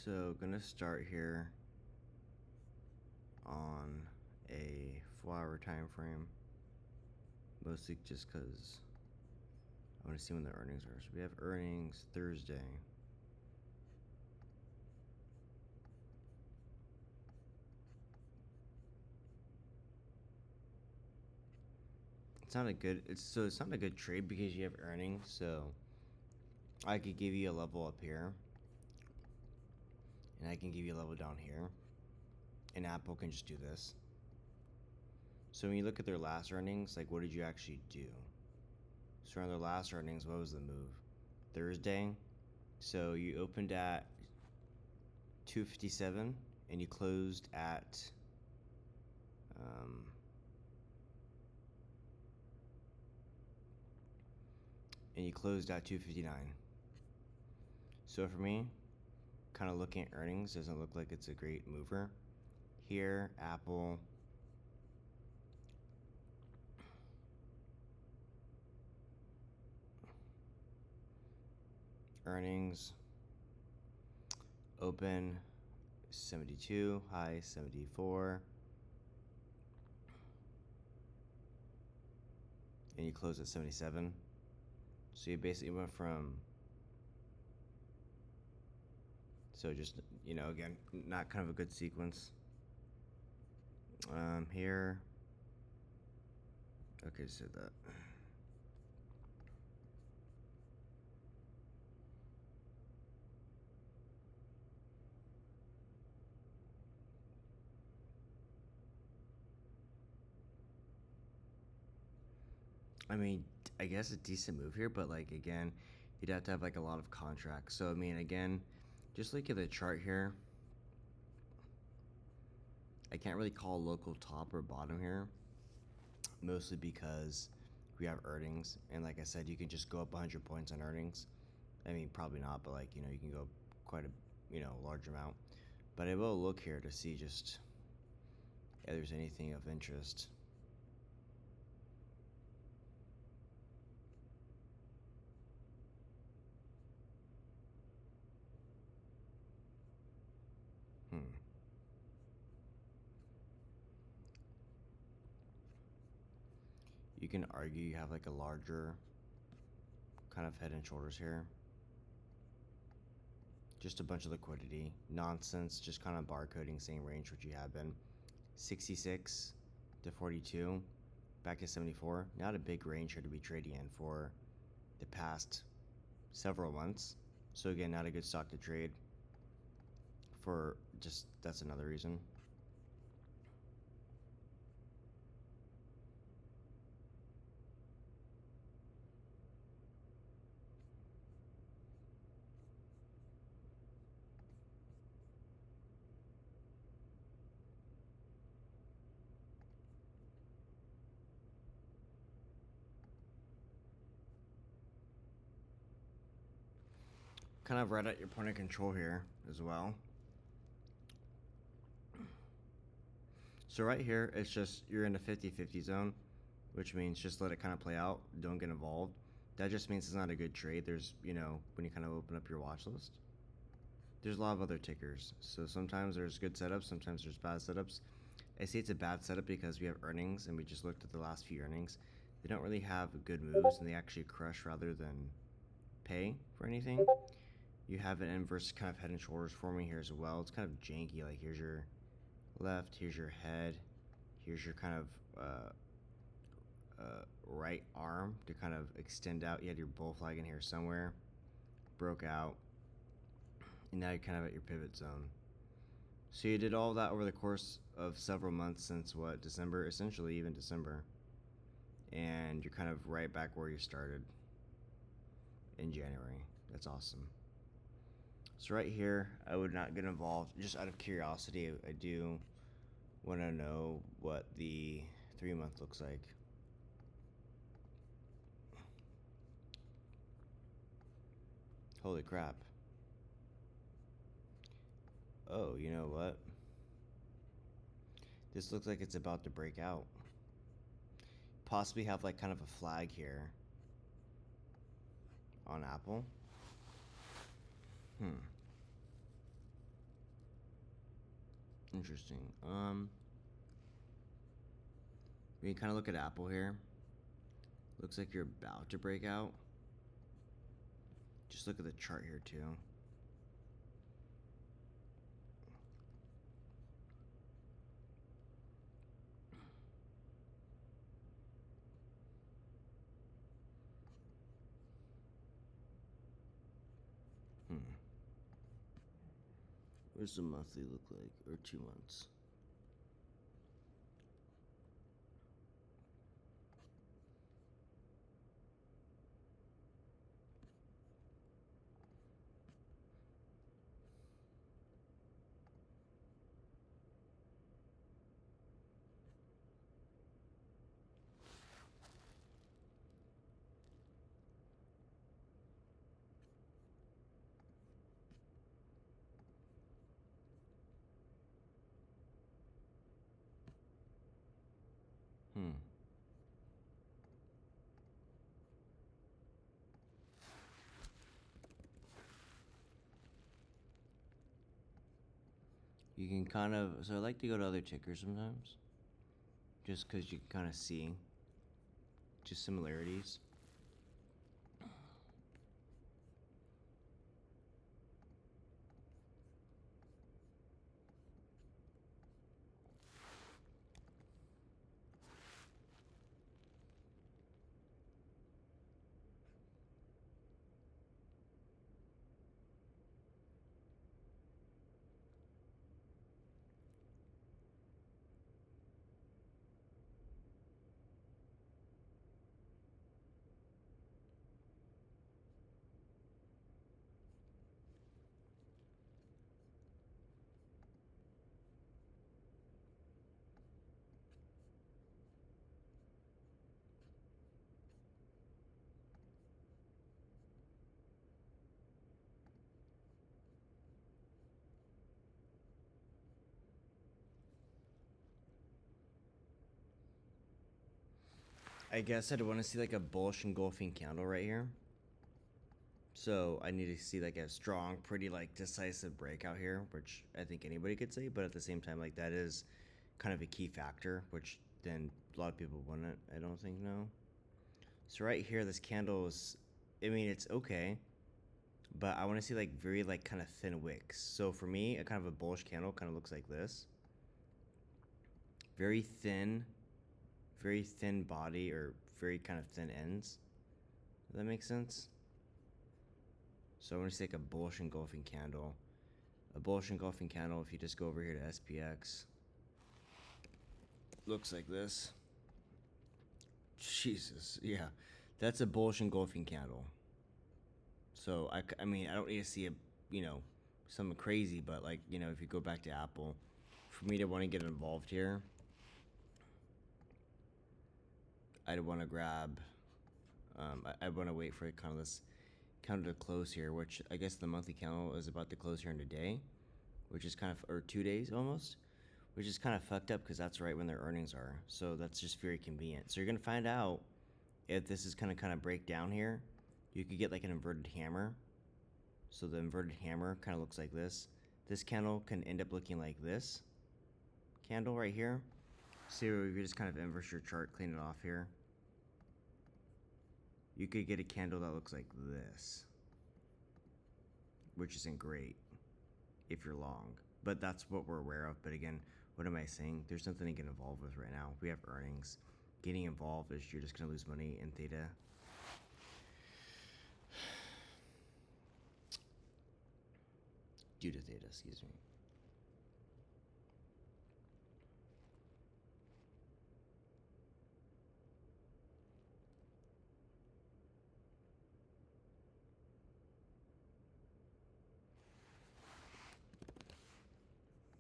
So gonna start here on a 4-hour time frame, mostly just because I want to see when the earnings are. So we have earnings Thursday. It's not a good. It's not a good trade because you have earnings. So I could give you a level up here, and I can give you a level down here, and Apple can just do this. So when you look at their last earnings, like what did you actually do? So on their last earnings, what was the move? Thursday. So you opened at 257 and you closed at um, and you closed at 259. So for me, kind of looking at earnings, doesn't look like it's a great mover. Here, Apple earnings open 72, high 74, and you close at 77. So you basically went from, so just, again, not kind of a good sequence. Here, okay, so that. I mean, I guess a decent move here, but like again, you'd have to have like a lot of contracts. So I mean, again, just look at the chart here. I can't really call local top or bottom here, mostly because we have earnings, and like I said, you can just go up 100 points on earnings. I mean, probably not, but like you can go quite a large amount. But I will look here to see just if there's anything of interest. Hmm. You can argue you have like a larger kind of head and shoulders here. Just a bunch of liquidity. Nonsense, just kind of barcoding, same range which you have been. 66 to 42, back to 74. Not a big range here to be trading in for the past several months. So again, not a good stock to trade for, just that's another reason. Kind of right at your point of control here as well. So right here, it's just you're in a 50-50 zone, which means just let it kind of play out. Don't get involved. That just means it's not a good trade. There's, when you kind of open up your watch list, there's a lot of other tickers. So sometimes there's good setups, sometimes there's bad setups. I say it's a bad setup because we have earnings and we just looked at the last few earnings. They don't really have good moves and they actually crush rather than pay for anything. You have an inverse kind of head and shoulders forming here as well. It's kind of janky. Like here's your left, here's your head, here's your kind of right arm to kind of extend out. You had your bull flag in here somewhere, broke out, and now you're kind of at your pivot zone. So you did all that over the course of several months since what, December, essentially even December, and you're kind of right back where you started in January. That's awesome. So right here, I would not get involved. Just out of curiosity, I do want to know what the 3-month looks like. Holy crap. Oh, you know what? This looks like it's about to break out. Possibly have like kind of a flag here on Apple. Interesting. When you kind of look at Apple here, looks like you're about to break out. Just look at the chart here too. Hmm. What does the monthly look like? Or 2 months? Hmm. You can kind of, so I like to go to other tickers sometimes, just because you can kind of see just similarities. I guess I'd want to see like a bullish engulfing candle right here. So I need to see like a strong, pretty like decisive breakout here, which I think anybody could say, but at the same time, like that is kind of a key factor, which then a lot of people wouldn't, I don't think, know. So right here, this candle is, I mean, it's okay, but I want to see like very like kind of thin wicks. So for me, a kind of a bullish candle kind of looks like this. Very thin body or very kind of thin ends. Does that make sense? So I want to see like a bullish engulfing candle. A bullish engulfing candle, if you just go over here to SPX, looks like this. Jesus, yeah. That's a bullish engulfing candle. So, I mean, I don't need to see something crazy, but like, if you go back to Apple, for me to want to get involved here, I'd want to grab, I'd want to wait for kind of this candle to close here, which I guess the monthly candle is about to close here in a day, which is kind of, or 2 days almost, which is kind of fucked up because that's right when their earnings are. So that's just very convenient. So you're gonna find out if this is gonna kind of break down here. You could get like an inverted hammer. So the inverted hammer kind of looks like this. This candle can end up looking like this candle right here. So if you just kind of inverse your chart, clean it off here, you could get a candle that looks like this, which isn't great if you're long. But that's what we're aware of. But again, what am I saying? There's nothing to get involved with right now. We have earnings. Getting involved is you're just going to lose money in theta. Due to theta, excuse me.